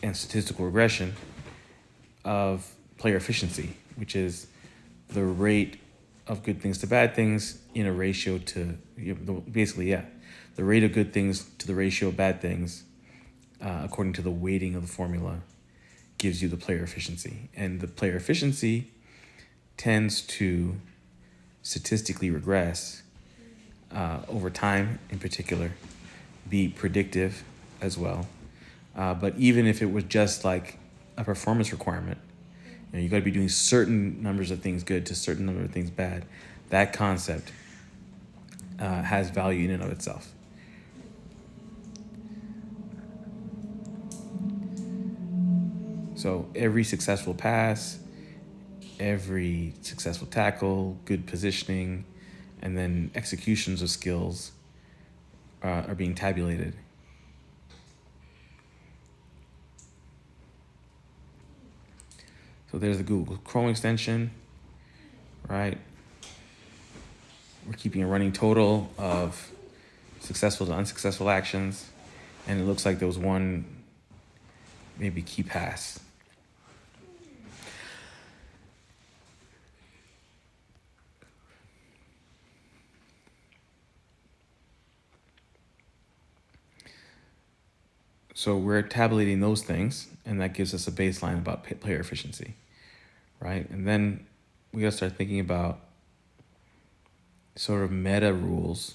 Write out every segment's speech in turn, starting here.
and statistical regression of player efficiency, which is the rate of good things to bad things in a ratio to, basically, yeah, the rate of good things to the ratio of bad things, according to the weighting of the formula, gives you the player efficiency. And the player efficiency tends to statistically regress over time, in particular, be predictive as well. But even if it was just like a performance requirement, you got to be doing certain numbers of things good to certain number of things bad. That concept has value in and of itself. So every successful pass, every successful tackle, good positioning, and then executions of skills are being tabulated. So there's the Google Chrome extension, right? We're keeping a running total of successful to unsuccessful actions. And it looks like there was one maybe key pass. So we're tabulating those things, and that gives us a baseline about player efficiency, right? And then we got to start thinking about sort of meta rules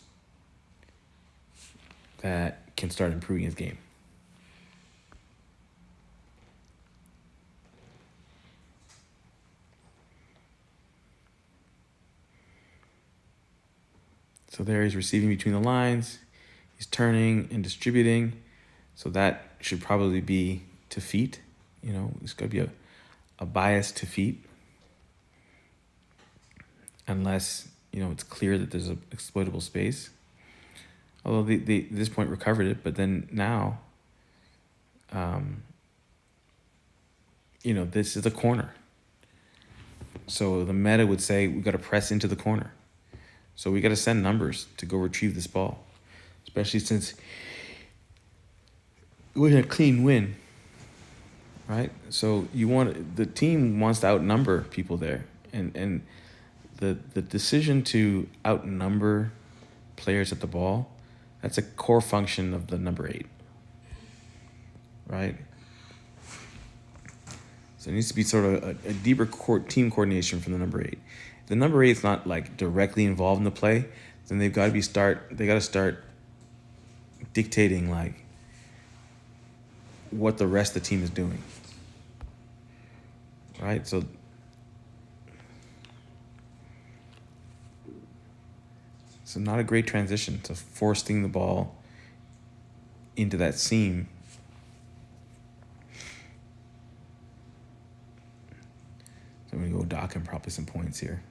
that can start improving his game. So there he's receiving between the lines, he's turning and distributing. So that should probably be to feet. It's got to be a bias to feet, unless, it's clear that there's an exploitable space. Although they at this point recovered it, but then now, this is a corner. So the meta would say we got to press into the corner. So we got to send numbers to go retrieve this ball, especially since we're in a clean win, right? So the team wants to outnumber people there, and the decision to outnumber players at the ball, that's a core function of the number 8, right? So it needs to be sort of a deeper team coordination from the number 8. If the number 8 is not like directly involved in the play, then they got to start dictating like what the rest of the team is doing, right? So not a great transition to forcing the ball into that seam. So I'm going to go dock him probably some points here.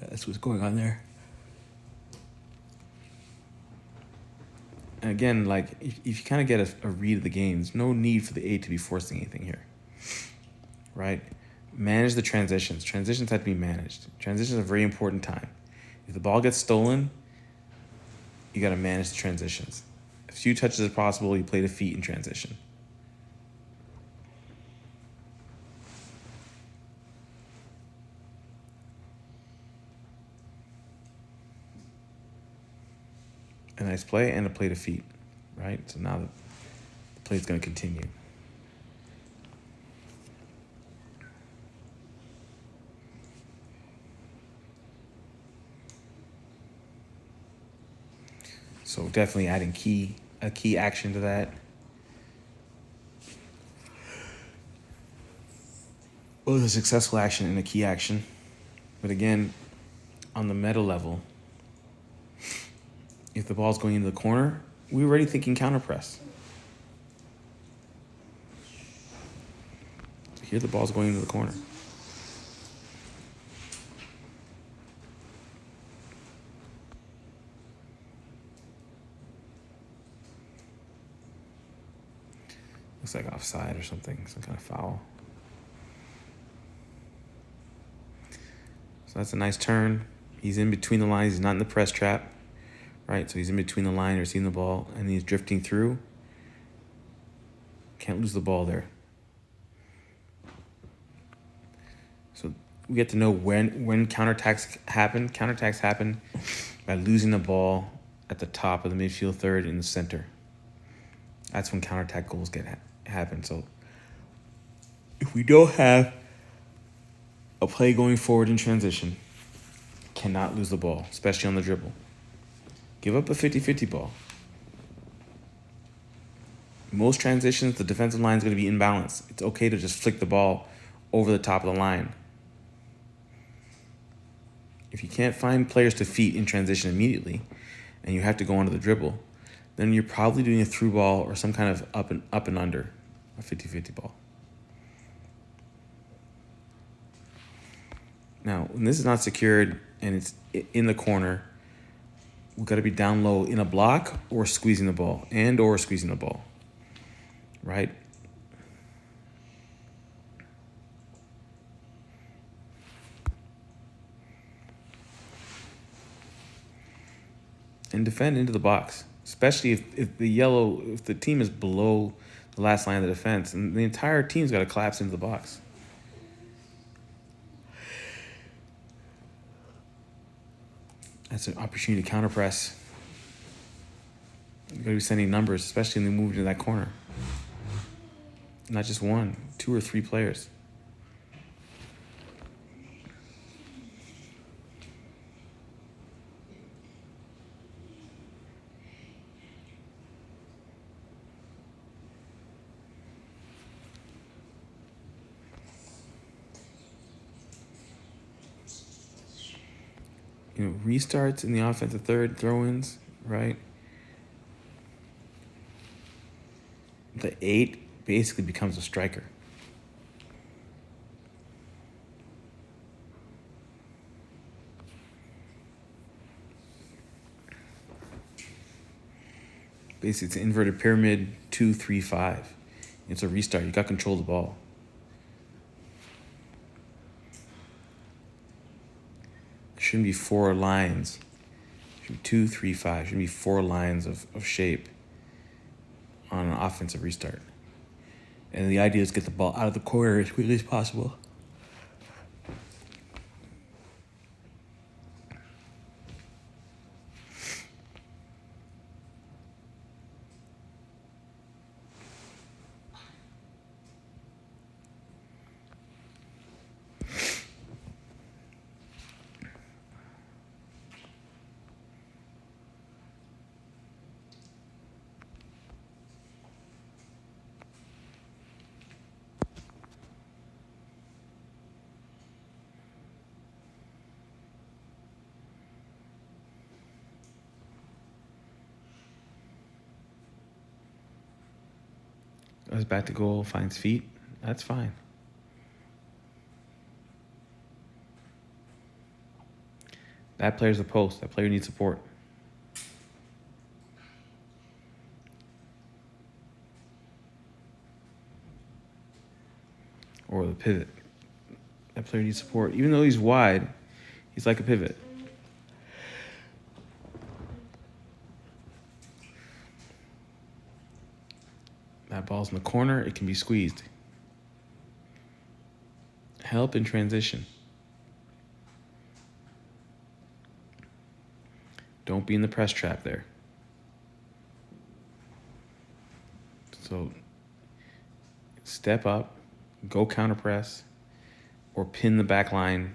Yeah, that's what's going on there. And again, like if you kind of get a read of the game, there's no need for the 8 to be forcing anything here, right? Manage the transitions. Transitions have to be managed. Transitions are a very important time. If the ball gets stolen, you got to manage the transitions. As few touches as possible, you play the feet in transition. A nice play and a play to feet, right? So now the play is going to continue. So definitely adding a key action to that. Both a successful action and a key action. But again, on the meta level, if the ball's going into the corner, we're already thinking counter press. Here the ball's going into the corner. Looks like offside or something, some kind of foul. So that's a nice turn. He's in between the lines. He's not in the press trap, right? So he's in between the line, receiving the ball, and he's drifting through. Can't lose the ball there. So we get to know when counterattacks happen. Counterattacks happen by losing the ball at the top of the midfield third in the center. That's when counterattack goals happen. So if we don't have a play going forward in transition, cannot lose the ball, especially on the dribble. Give up a 50-50 ball. Most transitions, the defensive line is going to be in balance. It's okay to just flick the ball over the top of the line. If you can't find players to feed in transition immediately, and you have to go onto the dribble, then you're probably doing a through ball or some kind of up and under, a 50-50 ball. Now, when this is not secured and it's in the corner, we've got to be down low in a block or squeezing the ball, right? And defend into the box, especially if the team is below the last line of the defense, and the entire team's got to collapse into the box. That's an opportunity to counterpress. You've got to be sending numbers, especially when they move into that corner. Not just one, 2 or 3 players. Restarts in the offensive third, throw-ins, right? The 8 basically becomes a striker. Basically, it's an inverted pyramid, 2, 3, 5. It's a restart. You got control of the ball. Shouldn't be 4 lines. Should be 2, 3, 5. Shouldn't be 4 lines of shape on an offensive restart. And the idea is get the ball out of the corner as quickly as possible. Goes back to goal, finds feet. That's fine. That player's the post. That player needs support. Or the pivot. That player needs support. Even though he's wide, he's like a pivot. That ball's in the corner, it can be squeezed. Help in transition. Don't be in the press trap there. So step up, go counter press, or pin the back line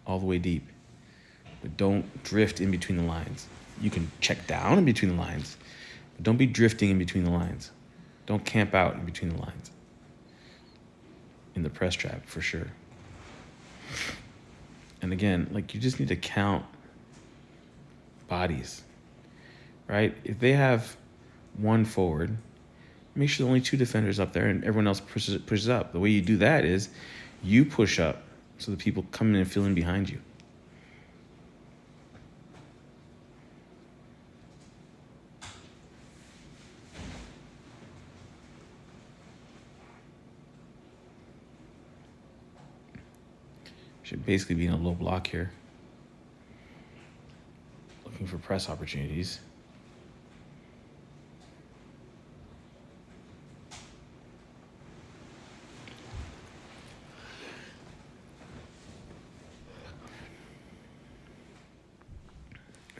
all the way deep. But don't drift in between the lines. You can check down in between the lines, but don't be drifting in between the lines. Don't camp out in between the lines. In the press trap, for sure. And again, you just need to count bodies, right? If they have 1 forward, make sure only 2 defenders up there and everyone else pushes up. The way you do that is you push up so the people come in and fill in behind you. Should basically be in a low block here. Looking for press opportunities.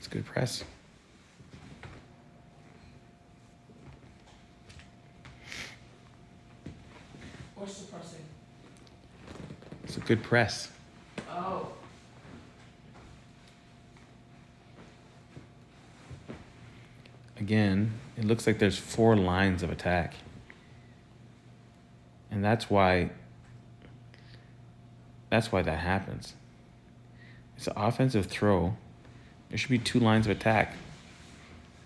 It's a good press. What's the pressing? It's a good press. Oh. Again, it looks like there's 4 lines of attack. And that's why that happens. It's an offensive throw. There should be 2 lines of attack.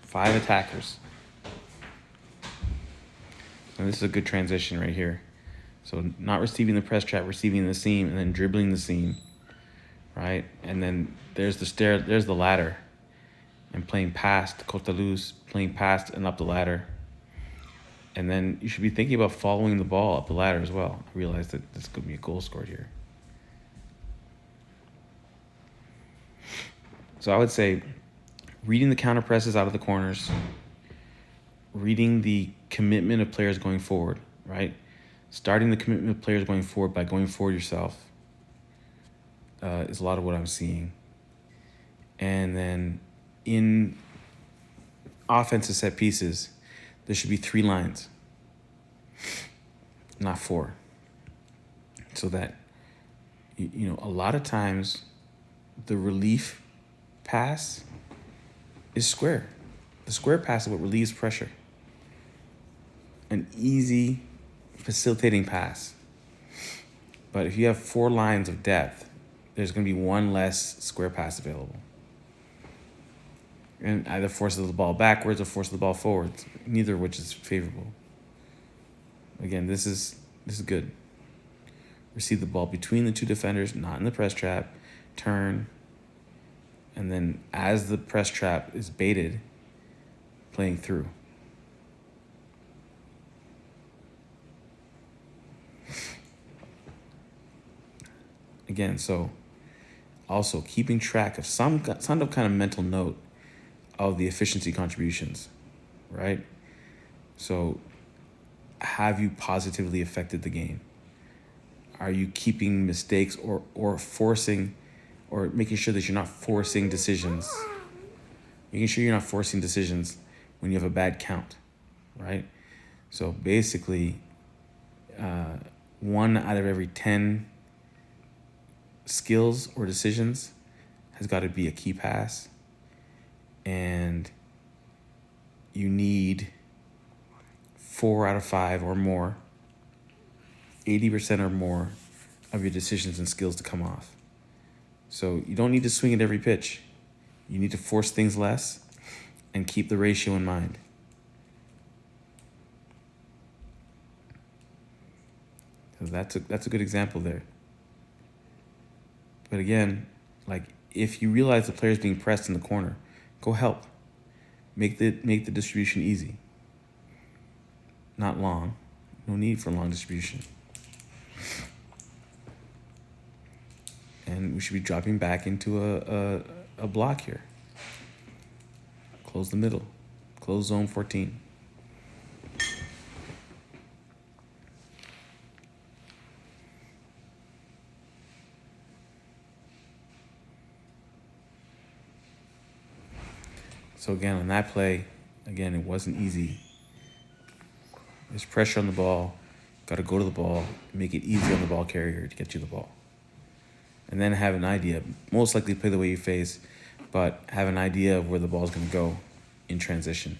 5 attackers. And this is a good transition right here. So not receiving the press trap, receiving the seam, and then dribbling the seam, right? And then there's the ladder. And playing past Cotaluz, playing past and up the ladder. And then you should be thinking about following the ball up the ladder as well. I realize that this could be a goal scored here. So I would say reading the counter presses out of the corners, reading the commitment of players going forward, right? Starting the commitment of players going forward by going forward yourself is a lot of what I'm seeing. And then in offensive set pieces, there should be 3 lines, not 4. So that, a lot of times the relief pass is square. The square pass is what relieves pressure. An easy facilitating pass. But if you have 4 lines of depth, there's going to be 1 less square pass available. And either forces the ball backwards or forces the ball forwards, neither of which is favorable. Again, this is good. Receive the ball between the 2 defenders, not in the press trap, turn, and then as the press trap is baited, playing through. Again, so also keeping track of some kind of mental note of the efficiency contributions, right? So have you positively affected the game? Are you keeping mistakes or forcing or making sure that you're not forcing decisions? Making sure you're not forcing decisions when you have a bad count, right? So basically, 1 out of every 10 skills or decisions has got to be a key pass. And you need 4 out of 5 or more, 80% or more of your decisions and skills to come off. So you don't need to swing at every pitch. You need to force things less and keep the ratio in mind. So that's a good example there. But again, like if you realize the player's being pressed in the corner, go help. Make the distribution easy. Not long. No need for long distribution. And we should be dropping back into a block here. Close the middle. Close zone 14. So again, on that play, it wasn't easy. There's pressure on the ball. Got to go to the ball, make it easy on the ball carrier to get you the ball. And then have an idea. Most likely play the way you face, but have an idea of where the ball's going to go in transition.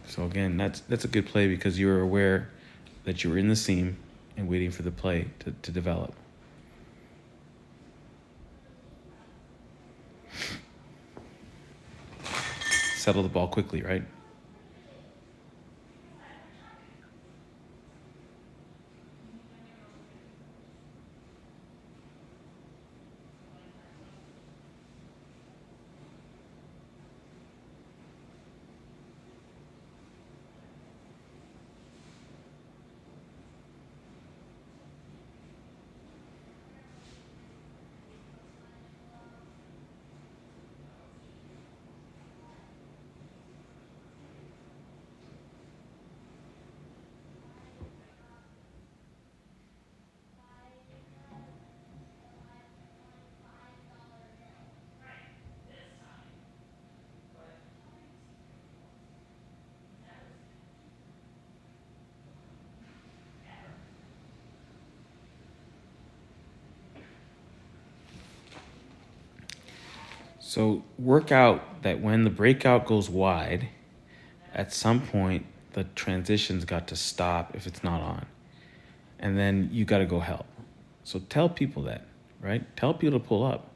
So again, that's a good play because you were aware that you were in the seam and waiting for the play to develop. Settle the ball quickly, right? So work out that when the breakout goes wide, at some point the transition's got to stop if it's not on. And then you got to go help. So tell people that, right? Tell people to pull up.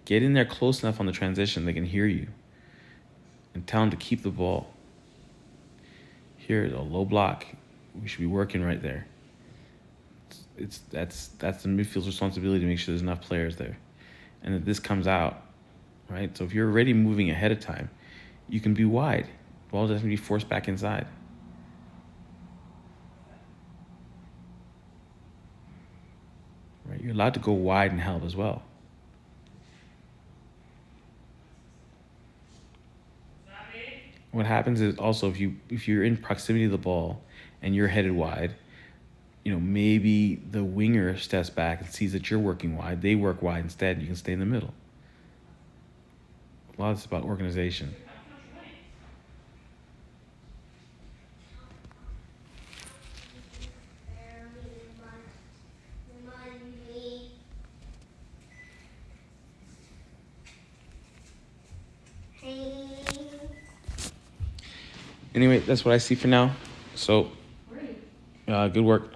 Get in there close enough on the transition they can hear you. And tell them to keep the ball. Here, a low block. We should be working right there. That's the midfield's responsibility to make sure there's enough players there. And that this comes out, right? So if you're already moving ahead of time, you can be wide. The ball doesn't be forced back inside. Right? You're allowed to go wide and help as well. What happens is also if you're in proximity to the ball and you're headed wide, maybe the winger steps back and sees that you're working wide. They work wide instead. You can stay in the middle. A lot of it's about organization. Anyway, that's what I see for now. So, good work.